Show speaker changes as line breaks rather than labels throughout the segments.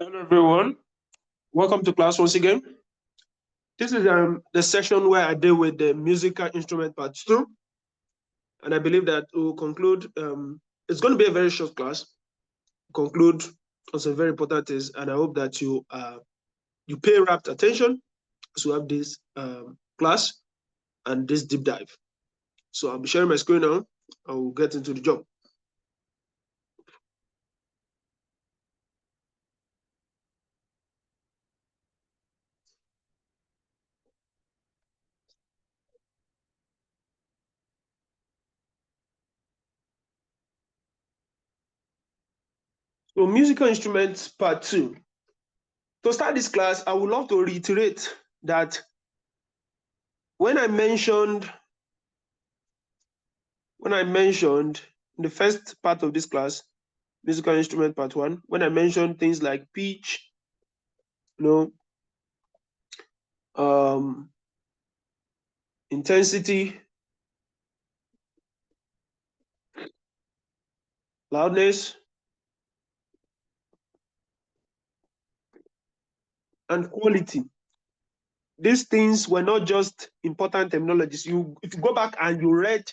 Hello, everyone. Welcome to class once again. This is the session where I deal with the musical instrument part 2. And I believe that we'll conclude. It's going to be a very short class. Conclude on some very important things. And I hope that you pay rapt attention to have this class and this deep dive. So I'll be sharing my screen now. I will get into the job. So musical instruments part 2. To start this class, I would love to reiterate that when I mentioned in the first part of this class, musical instrument part 1, when I mentioned things like pitch, intensity, loudness, and quality. These things were not just important terminologies. If you go back and you read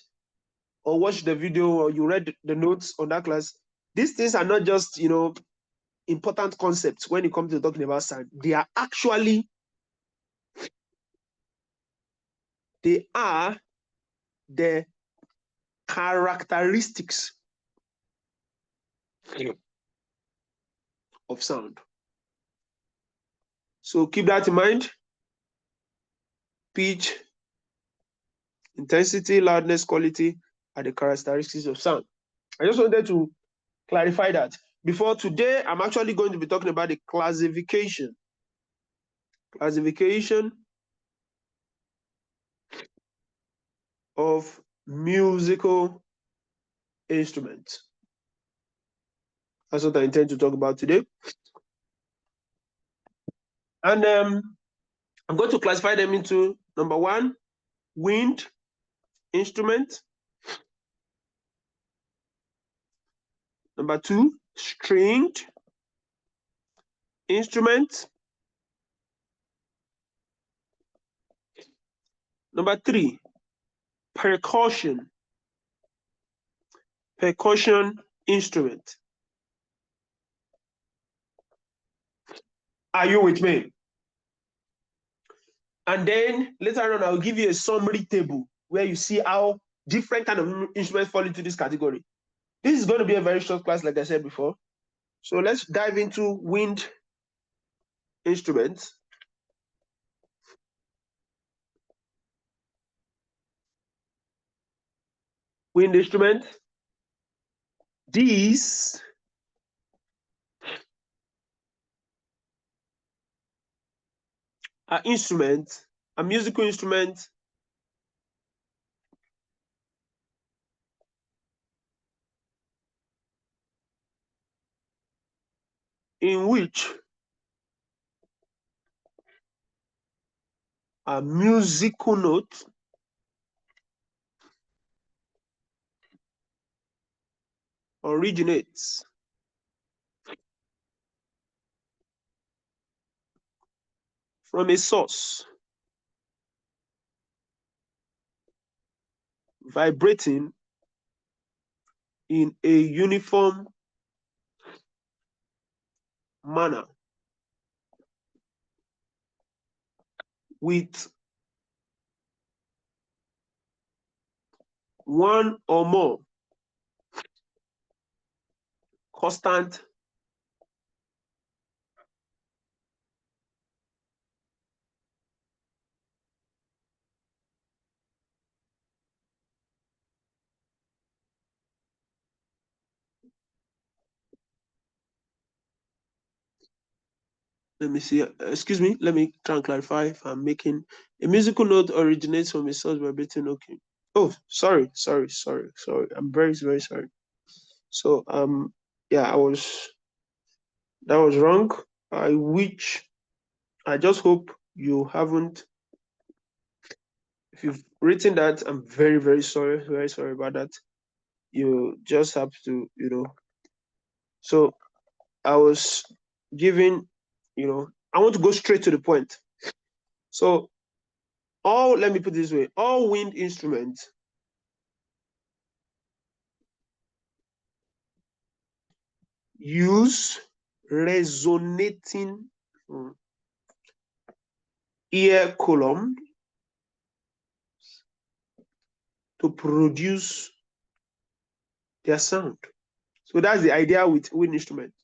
or watch the video or you read the notes on that class, these things are not just, important concepts when it comes to talking about sound. They are the characteristics of sound. So keep that in mind. Pitch, intensity, loudness, quality are the characteristics of sound. I just wanted to clarify that. Before today, I'm actually going to be talking about the classification of musical instruments. That's what I intend to talk about today. And I'm going to classify them into number 1, wind instrument. Number 2, stringed instrument. Number 3, percussion instrument. Are you with me? And then later on, I'll give you a summary table where you see how different kind of instruments fall into this category. This is going to be a very short class, like I said before. So let's dive into wind instruments. Wind instrument. These are instruments, a musical instrument in which a musical note originates from a source vibrating in a uniform manner with one or more constant let me see, excuse me, let me try and clarify if I'm making a musical note originates from a source vibrating. Okay. Oh, sorry. I'm very, very sorry. So yeah, that was wrong. I just hope you haven't, if you've written that, I'm very, very sorry about that. You just have to, so I was giving, I want to go straight to the point. So let me put it this way, all wind instruments use resonating ear column to produce their sound. So that's the idea with wind instrument.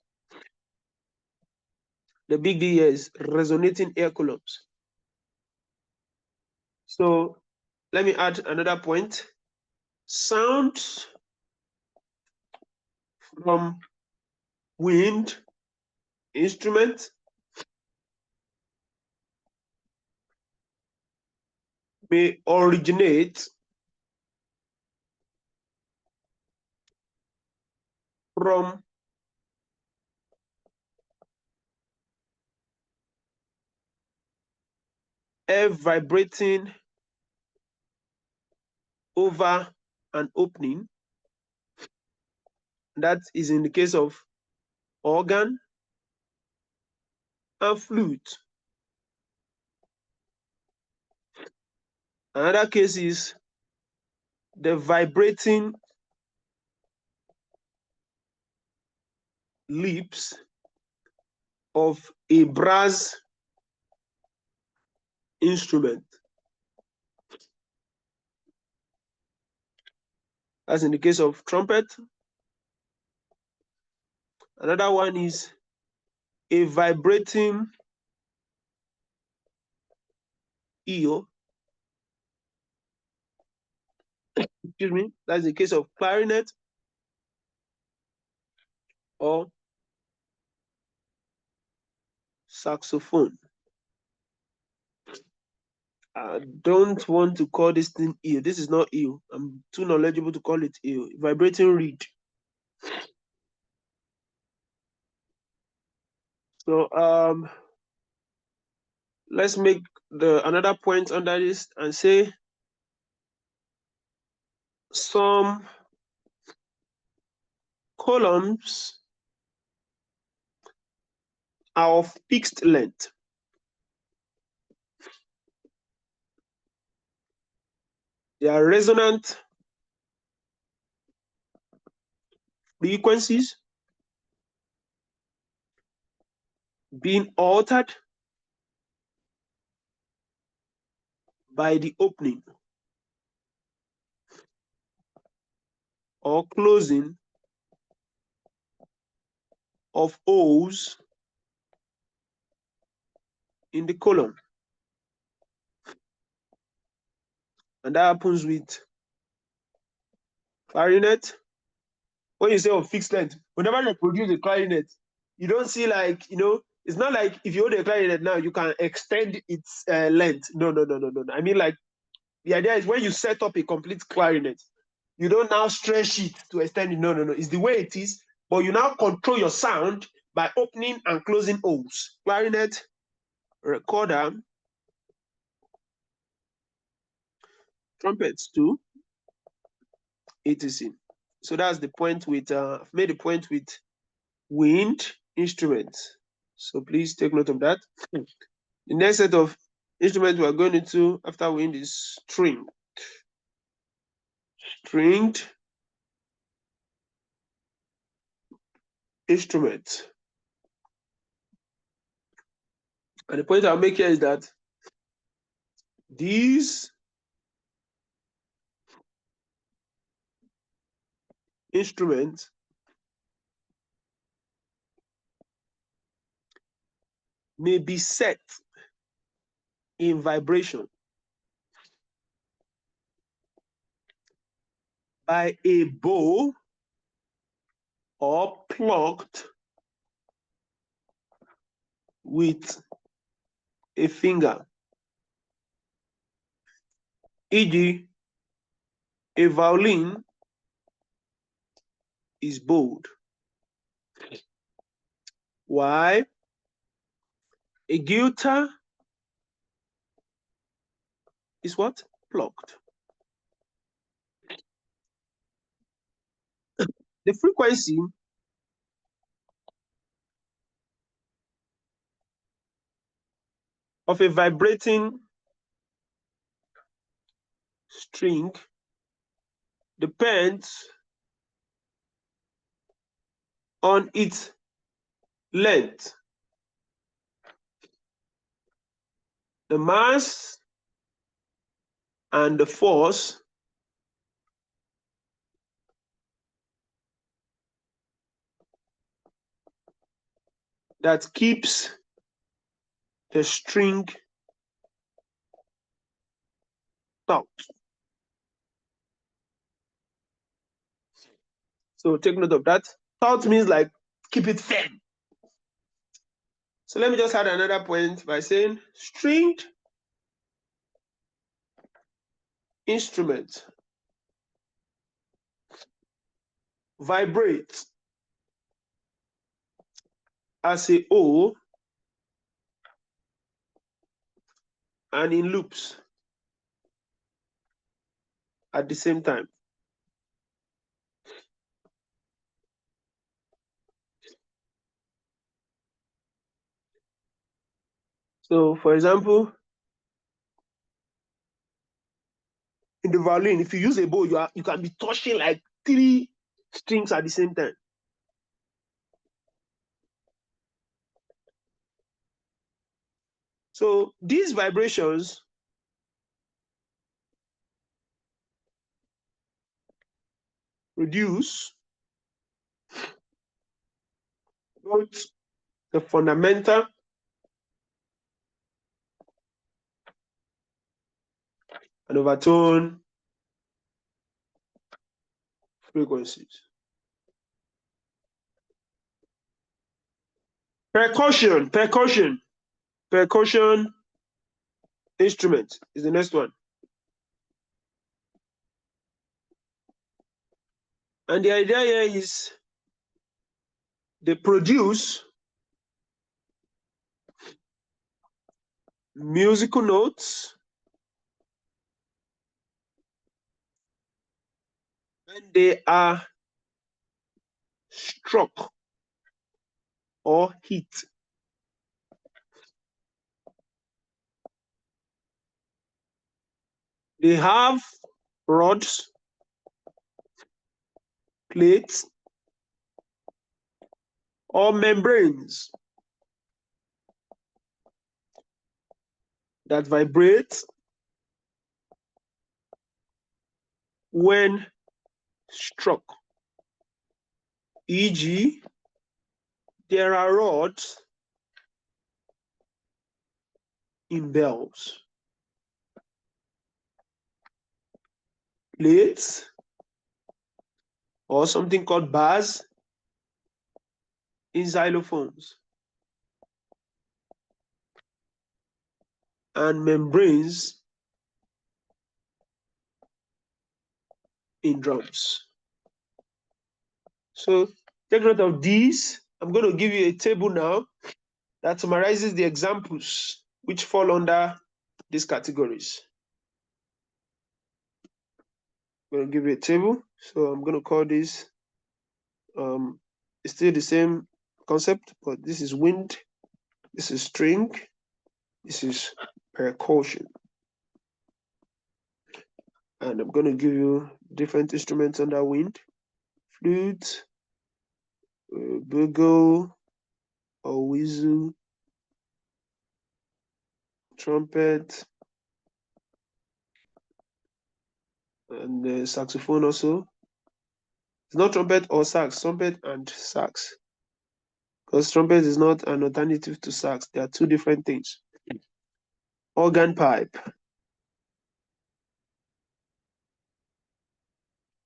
The big D here is resonating air columns. So let me add another point. Sound from wind instrument may originate from air vibrating over an opening. That is in the case of organ and flute. Another case is the vibrating lips of a brass instrument. As in the case of trumpet. Another one is a vibrating ear. Excuse me. That's the case of clarinet or saxophone. I don't want to call this thing ear. This is not ear. I'm too knowledgeable to call it ear. Vibrating reed. So let's make another point under this and say some columns are of fixed length. Their resonant frequencies being altered by the opening or closing of holes in the column. And that happens with clarinet. When you say of fixed length, whenever you produce a clarinet, you don't see like, it's not like if you hold a clarinet now, you can extend its length. No. I mean, like, the idea is when you set up a complete clarinet, you don't now stretch it to extend it. No. It's the way it is, but you now control your sound by opening and closing holes. Clarinet, recorder, trumpets too, etc. So that's the point with, I've made a point with wind instruments. So please take note of that. The next set of instruments we are going into after wind is stringed instruments. And the point I'll make here is that these instruments may be set in vibration by a bow or plucked with a finger, e.g., a violin is bowed. Why? A guitar is what? Plucked. The frequency of a vibrating string depends on its length, the mass, and the force that keeps the string taut. So take note of that. Taut means like keep it firm. So let me just add another point by saying stringed instrument vibrates as a whole and in loops at the same time. So for example, in the violin, if you use a bow, you can be touching like 3 strings at the same time. So these vibrations reduce both the fundamental and overtone frequencies. Percussion instrument is the next one. And the idea here is they produce musical notes when they are struck or hit. They have rods, plates, or membranes that vibrate when struck. E.g., there are rods in bells, plates, or something called bars in xylophones, and membranes in drums. So take note of these. I'm going to give you a table now that summarizes the examples which fall under these categories. I'm going to give you a table. So I'm going to call this, it's still the same concept, but this is wind, this is string, this is percussion. And I'm going to give you different instruments under wind: flute, bugle, or whistle, trumpet, and saxophone also. It's not trumpet or sax, trumpet and sax. Because trumpet is not an alternative to sax. They are 2 different things. Organ pipe.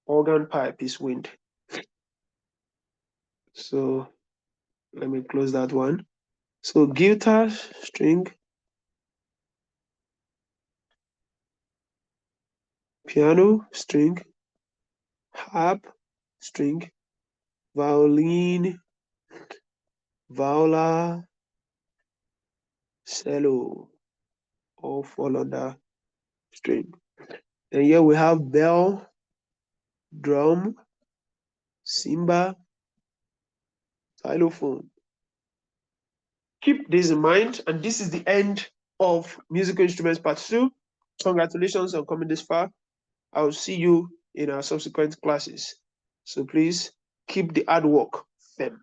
Organ pipe is wind. So let me close that one. So guitar, string, piano, string, harp, string, violin, viola, cello, all fall under string. And here we have bell, drum, cymbal, xylophone. Keep this in mind, and this is the end of Musical Instruments Part 2. Congratulations on coming this far. I will see you in our subsequent classes. So please keep the hard work firm.